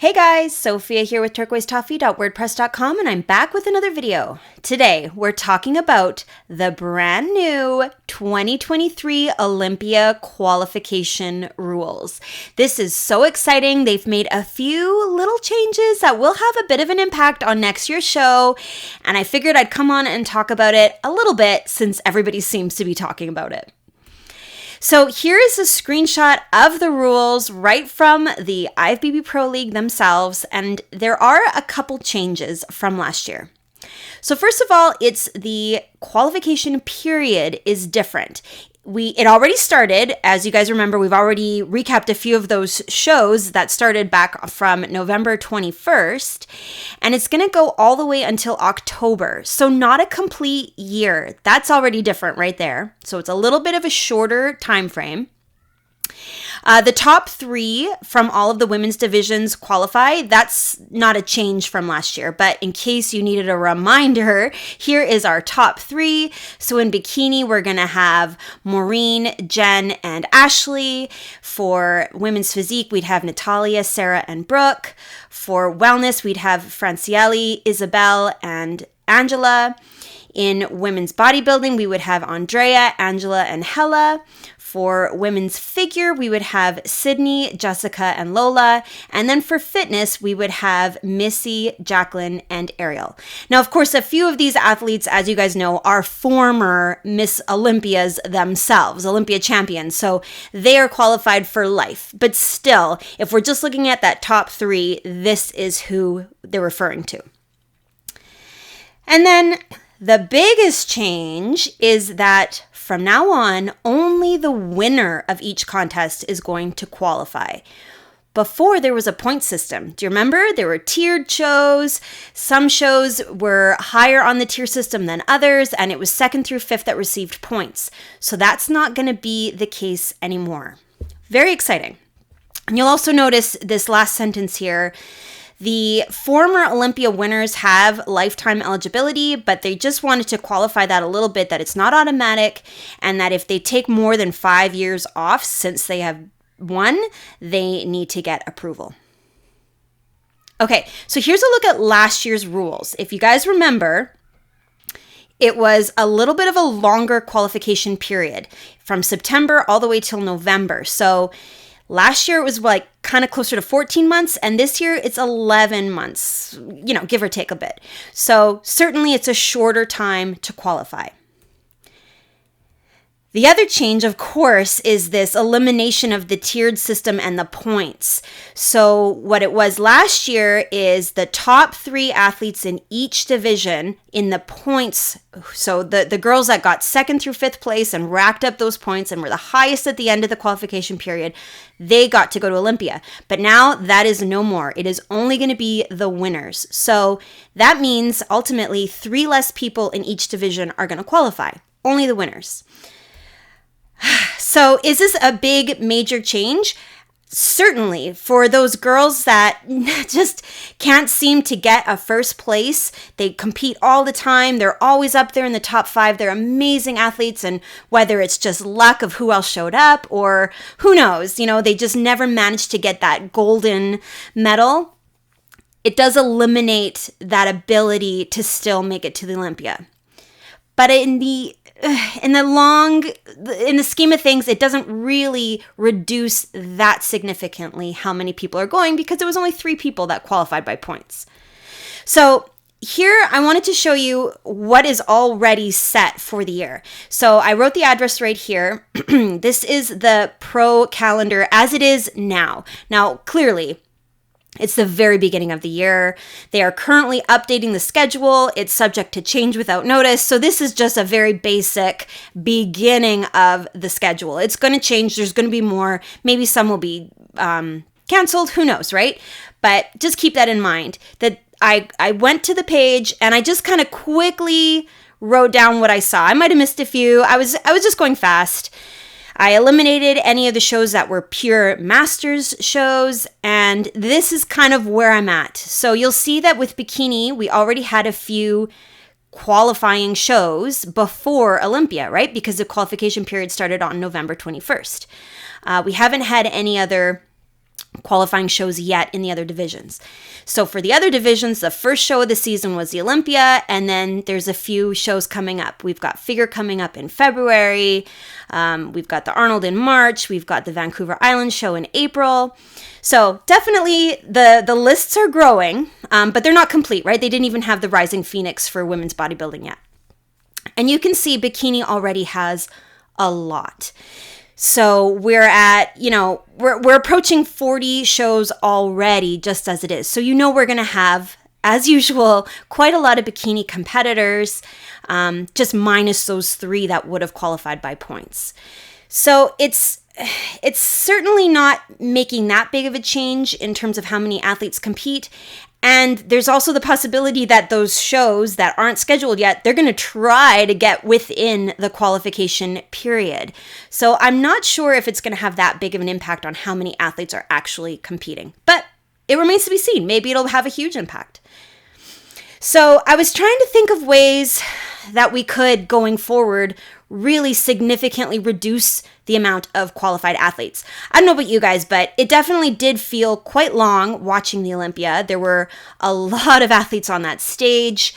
Hey guys, Sophia here with turquoisetoffee.wordpress.com, and I'm back with another video. Today, we're talking about the brand new 2023 Olympia Qualification Rules. This is so exciting. They've made a few little changes that will have a bit of an impact on next year's show, and I figured I'd come on and talk about it a little bit since everybody seems to be talking about it. So here is a screenshot of the rules right from the IFBB Pro League themselves, and there are a couple changes from last year. So first of all, it's the qualification period is different. It already started. As you guys remember, we've already recapped a few of those shows that started back from November 21st, and it's going to go all the way until October. So not a complete year. That's already different right there. So it's a little bit of a shorter time frame. The top three from all of the women's divisions qualify. That's not a change from last year, but in case you needed a reminder, here is our top three. So in bikini, we're going to have Maureen, Jen, and Ashley. For women's physique, we'd have Natalia, Sarah, and Brooke. For wellness, we'd have Franciele, Isabel, and Angela. In women's bodybuilding, we would have Andrea, Angela, and Hella. For women's figure, we would have Sydney, Jessica, and Lola. And then for fitness, we would have Missy, Jacqueline, and Ariel. Now, of course, a few of these athletes, as you guys know, are former Miss Olympias themselves, Olympia champions. So they are qualified for life. But still, if we're just looking at that top three, this is who they're referring to. And then the biggest change is that from now on, only the winner of each contest is going to qualify. Before, there was a point system. Do you remember? There were tiered shows. Some shows were higher on the tier system than others, and it was second through fifth that received points. So that's not going to be the case anymore. Very exciting. And you'll also notice this last sentence here. The former Olympia winners have lifetime eligibility, but they just wanted to qualify that a little bit, that it's not automatic, and that if they take more than 5 years off since they have won, they need to get approval. Okay, so here's a look at last year's rules. If you guys remember, it was a little bit of a longer qualification period from September all the way till November. So last year, it was like kind of closer to 14 months, and this year it's 11 months, give or take a bit. So certainly it's a shorter time to qualify. The other change, of course, is this elimination of the tiered system and the points. So what it was last year is the top three athletes in each division in the points. So the girls that got second through fifth place and racked up those points and were the highest at the end of the qualification period, they got to go to Olympia. But now that is no more. It is only going to be the winners. So that means ultimately 3 less people in each division are going to qualify. Only the winners. So is this a big major change? Certainly. For those girls that just can't seem to get a first place, they compete all the time. They're always up there in the top 5. They're amazing athletes, and whether it's just luck of who else showed up or who knows, they just never managed to get that golden medal. It does eliminate that ability to still make it to the Olympia. But in the scheme of things, it doesn't really reduce that significantly how many people are going, because there was only 3 people that qualified by points. So here I wanted to show you what is already set for the year. So I wrote the address right here. This is the pro calendar as it is now. Now, clearly, it's the very beginning of the year. They are currently updating the schedule. It's subject to change without notice. So this is just a very basic beginning of the schedule. It's going to change. There's going to be more. Maybe some will be canceled. Who knows, right? But just keep that in mind, that I went to the page and I just kind of quickly wrote down what I saw. I might have missed a few. I was just going fast. I eliminated any of the shows that were pure masters shows, and this is kind of where I'm at. So you'll see that with bikini, we already had a few qualifying shows before Olympia, right? Because the qualification period started on November 21st. We haven't had any other qualifying shows yet in the other divisions. So for the other divisions, the first show of the season was the Olympia, and then there's a few shows coming up. We've got figure coming up in February. We've got the Arnold in March. We've got the Vancouver Island show in April. So definitely the lists are growing, but they're not complete, right? They didn't even have the Rising Phoenix for women's bodybuilding yet. And you can see bikini already has a lot. So we're at, we're approaching 40 shows already just as it is. So we're going to have, as usual, quite a lot of bikini competitors, just minus those 3 that would have qualified by points. So it's certainly not making that big of a change in terms of how many athletes compete. And there's also the possibility that those shows that aren't scheduled yet, they're going to try to get within the qualification period. So I'm not sure if it's going to have that big of an impact on how many athletes are actually competing. But it remains to be seen. Maybe it'll have a huge impact. So I was trying to think of ways that we could, going forward, really significantly reduce the amount of qualified athletes. I don't know about you guys, but it definitely did feel quite long watching the Olympia. There were a lot of athletes on that stage.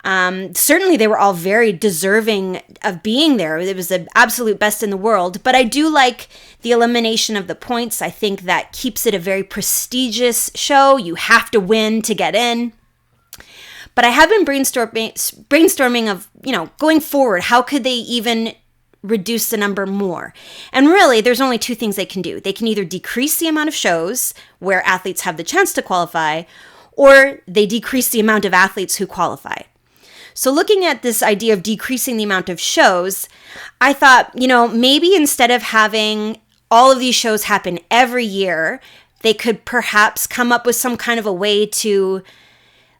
Certainly they were all very deserving of being there. It was the absolute best in the world, but I do like the elimination of the points. I think that keeps it a very prestigious show. You have to win to get in. But I have been brainstorming of, going forward, how could they even reduce the number more? And really, there's only 2 things they can do. They can either decrease the amount of shows where athletes have the chance to qualify, or they decrease the amount of athletes who qualify. So looking at this idea of decreasing the amount of shows, I thought, maybe instead of having all of these shows happen every year, they could perhaps come up with some kind of a way to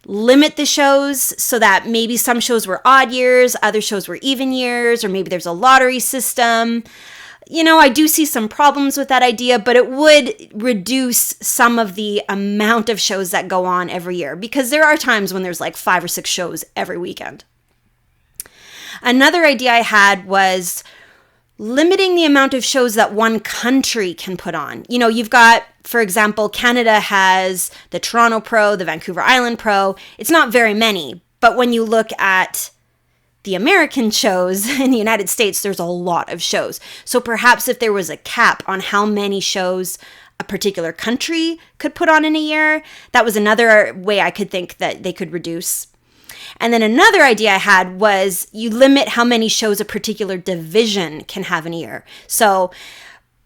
limit the shows so that maybe some shows were odd years, other shows were even years, or maybe there's a lottery system. I do see some problems with that idea, but it would reduce some of the amount of shows that go on every year, because there are times when there's like 5 or 6 shows every weekend. Another idea I had was limiting the amount of shows that one country can put on. You've got, for example, Canada has the Toronto Pro, the Vancouver Island Pro. It's not very many, but when you look at the American shows in the United States, there's a lot of shows. So perhaps if there was a cap on how many shows a particular country could put on in a year, that was another way I could think that they could reduce. And then another idea I had was you limit how many shows a particular division can have in a year. So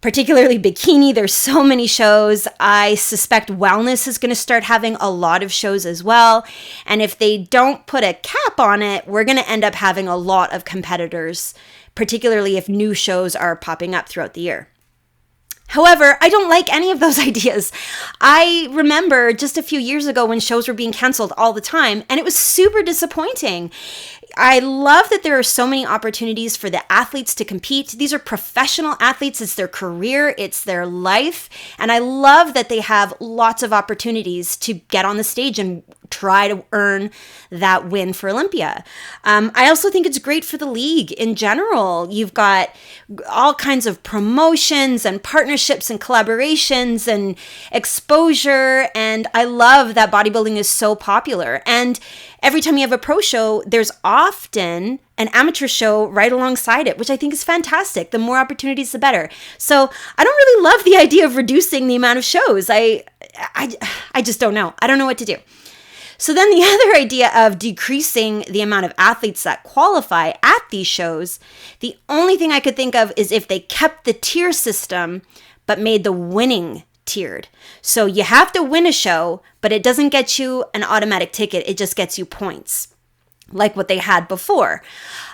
particularly bikini, there's so many shows. I suspect wellness is going to start having a lot of shows as well. And if they don't put a cap on it, we're going to end up having a lot of competitors, particularly if new shows are popping up throughout the year. However, I don't like any of those ideas. I remember just a few years ago when shows were being canceled all the time, and it was super disappointing. I love that there are so many opportunities for the athletes to compete. These are professional athletes. It's their career. It's their life. And I love that they have lots of opportunities to get on the stage and try to earn that win for Olympia. I also think it's great for the league in general. You've got all kinds of promotions and partnerships and collaborations and exposure. And I love that bodybuilding is so popular. And every time you have a pro show, there's often an amateur show right alongside it, which I think is fantastic. The more opportunities, the better. So I don't really love the idea of reducing the amount of shows. I just don't know. I don't know what to do. So then the other idea of decreasing the amount of athletes that qualify at these shows, the only thing I could think of is if they kept the tier system, but made the winning tiered. So you have to win a show, but it doesn't get you an automatic ticket. It just gets you points, like what they had before.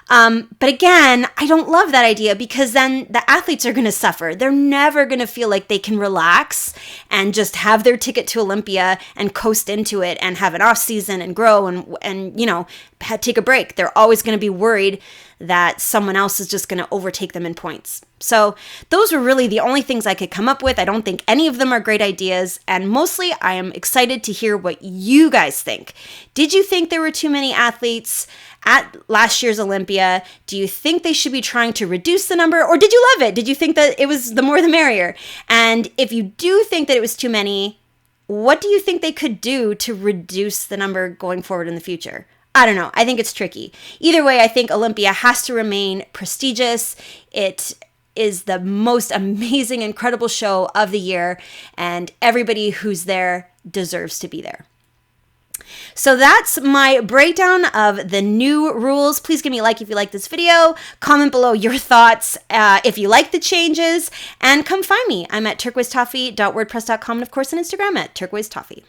But again, I don't love that idea because then the athletes are going to suffer. They're never going to feel like they can relax and just have their ticket to Olympia and coast into it and have an off season and grow and take a break. They're always going to be worried that someone else is just going to overtake them in points. So those were really the only things I could come up with. I don't think any of them are great ideas, and mostly I am excited to hear what you guys think. Did you think there were too many athletes at last year's Olympia? Do you think they should be trying to reduce the number, or did you love it? Did you think that it was the more the merrier? And if you do think that it was too many, what do you think they could do to reduce the number going forward in the future? I don't know. I think it's tricky. Either way, I think Olympia has to remain prestigious. It is the most amazing, incredible show of the year, and everybody who's there deserves to be there. So that's my breakdown of the new rules. Please give me a like if you like this video. Comment below your thoughts if you like the changes, and come find me. I'm at turquoisetoffee.wordpress.com, and of course on Instagram at turquoisetoffee.